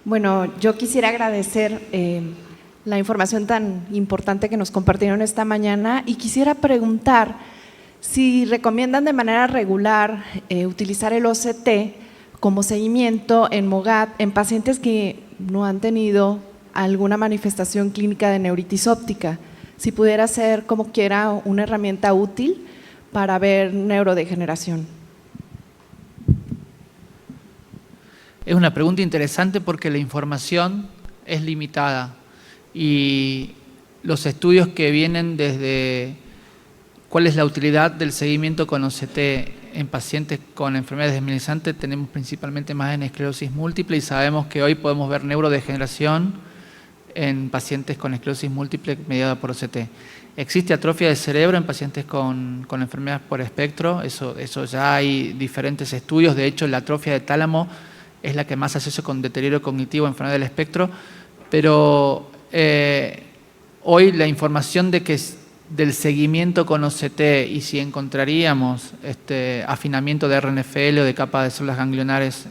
Bueno, yo quisiera agradecer la información tan importante que nos compartieron esta mañana y quisiera preguntar si recomiendan de manera regular utilizar el OCT como seguimiento en MOGAD en pacientes que no han tenido alguna manifestación clínica de neuritis óptica, si pudiera ser como quiera una herramienta útil para ver neurodegeneración. Es una pregunta interesante porque la información es limitada y los estudios que vienen desde cuál es la utilidad del seguimiento con OCT en pacientes con enfermedades desmielinizantes tenemos principalmente más en esclerosis múltiple y sabemos que hoy podemos ver neurodegeneración en pacientes con esclerosis múltiple mediada por OCT. Existe atrofia de cerebro en pacientes con enfermedades por espectro, eso ya hay diferentes estudios, de hecho la atrofia de tálamo es la que más asocia con deterioro cognitivo en enfermedad del espectro, pero hoy la información del seguimiento con OCT y si encontraríamos afinamiento de RNFL o de capa de células ganglionares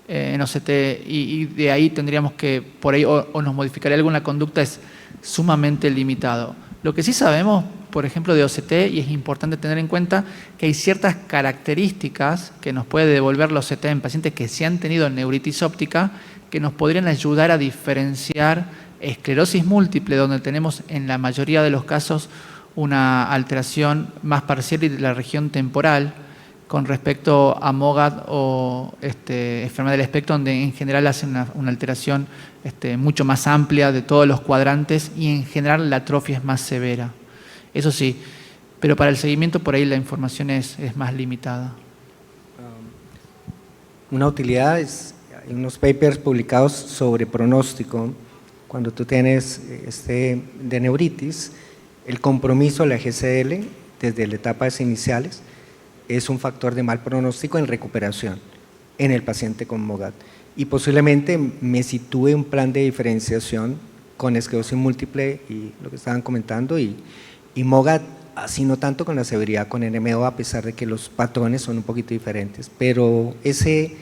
en OCT y de ahí tendríamos que por ahí o nos modificaría alguna conducta es sumamente limitado. Lo que sí sabemos, por ejemplo, de OCT, y es importante tener en cuenta que hay ciertas características que nos puede devolver la OCT en pacientes que sí han tenido neuritis óptica que nos podrían ayudar a diferenciar esclerosis múltiple, donde tenemos en la mayoría de los casos una alteración más parcial de la región temporal con respecto a MOGAD o enfermedad del espectro, donde en general hace una alteración mucho más amplia de todos los cuadrantes y en general la atrofia es más severa. Eso sí, pero para el seguimiento por ahí la información es más limitada. Una utilidad es, hay unos papers publicados sobre pronóstico. Cuando tú tienes de neuritis, el compromiso de la GCL desde las etapas iniciales es un factor de mal pronóstico en recuperación en el paciente con MOGAD. Y posiblemente me sitúe un plan de diferenciación con esclerosis múltiple y lo que estaban comentando y MOGAD, así no tanto con la severidad con NMO, a pesar de que los patrones son un poquito diferentes, pero ese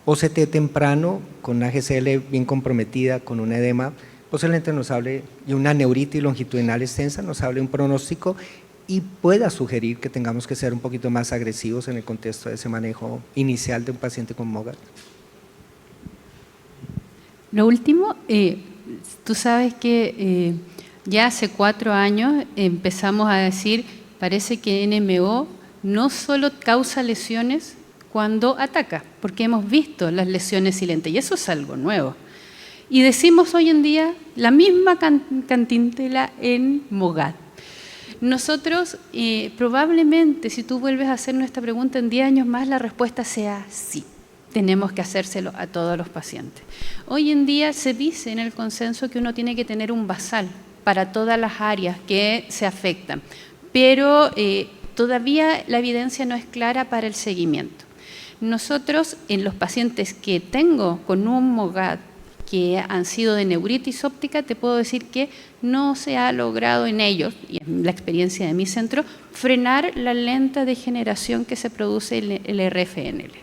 OCT temprano con una GCL bien comprometida, con un edema, posiblemente nos hable, y una neuritis longitudinal extensa, nos hable un pronóstico y pueda sugerir que tengamos que ser un poquito más agresivos en el contexto de ese manejo inicial de un paciente con MOGAD. Lo último, tú sabes que ya hace 4 años empezamos a decir, parece que NMO no solo causa lesiones cuando ataca, porque hemos visto las lesiones silentes y eso es algo nuevo. Y decimos hoy en día la misma cantinela en MOGAD. Nosotros probablemente si tú vuelves a hacernos esta pregunta en 10 años más la respuesta sea sí. Tenemos que hacérselo a todos los pacientes. Hoy en día se dice en el consenso que uno tiene que tener un basal para todas las áreas que se afectan, pero todavía la evidencia no es clara para el seguimiento. Nosotros en los pacientes que tengo con un MOGAD que han sido de neuritis óptica, te puedo decir que no se ha logrado en ellos, y en la experiencia de mi centro, frenar la lenta degeneración que se produce en el RFNL.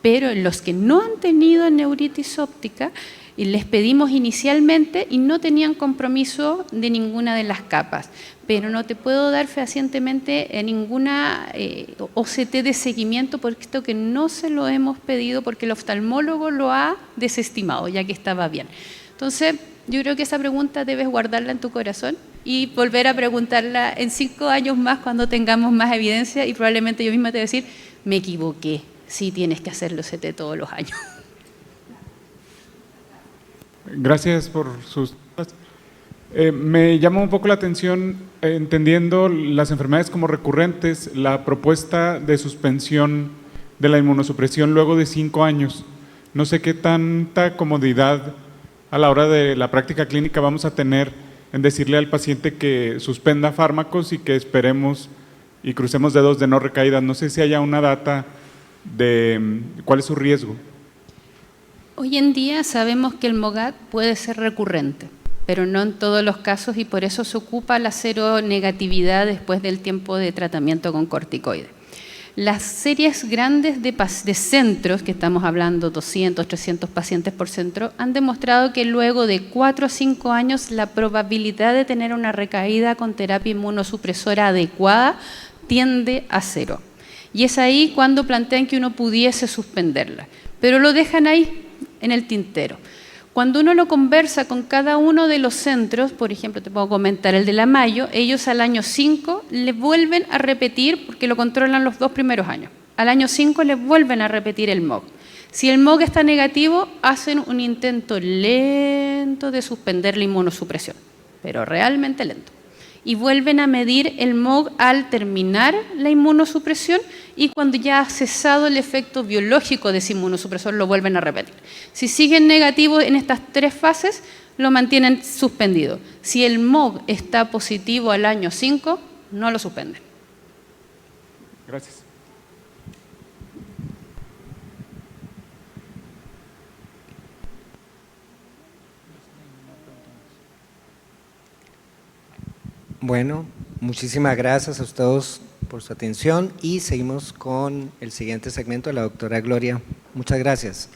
Pero en los que no han tenido neuritis óptica, les pedimos inicialmente y no tenían compromiso de ninguna de las capas, pero no te puedo dar fehacientemente ninguna OCT de seguimiento por esto que no se lo hemos pedido porque el oftalmólogo lo ha desestimado ya que estaba bien. Entonces yo creo que esa pregunta debes guardarla en tu corazón y volver a preguntarla en 5 años más cuando tengamos más evidencia y probablemente yo misma te voy a decir, me equivoqué, sí tienes que hacer el OCT todos los años. Gracias por sus... me llama un poco la atención, entendiendo las enfermedades como recurrentes, la propuesta de suspensión de la inmunosupresión luego de 5 años. No sé qué tanta comodidad a la hora de la práctica clínica vamos a tener en decirle al paciente que suspenda fármacos y que esperemos y crucemos dedos de no recaída. No sé si haya una data de cuál es su riesgo. Hoy en día sabemos que el MOGAD puede ser recurrente, pero no en todos los casos y por eso se ocupa la seronegatividad después del tiempo de tratamiento con corticoides. Las series grandes de centros, que estamos hablando 200, 300 pacientes por centro, han demostrado que luego de 4 a 5 años la probabilidad de tener una recaída con terapia inmunosupresora adecuada tiende a 0. Y es ahí cuando plantean que uno pudiese suspenderla, pero lo dejan ahí en el tintero. Cuando uno lo conversa con cada uno de los centros, por ejemplo, te puedo comentar el de la Mayo, ellos al año 5 le vuelven a repetir, porque lo controlan los 2 primeros años, al año 5 le vuelven a repetir el MOG. Si el MOG está negativo, hacen un intento lento de suspender la inmunosupresión, pero realmente lento. Y vuelven a medir el MOG al terminar la inmunosupresión y cuando ya ha cesado el efecto biológico de ese inmunosupresor lo vuelven a repetir. Si siguen negativos en estas 3 fases, lo mantienen suspendido. Si el MOG está positivo al año 5, no lo suspenden. Gracias. Bueno, muchísimas gracias a todos por su atención y seguimos con el siguiente segmento de la doctora Gloria. Muchas gracias.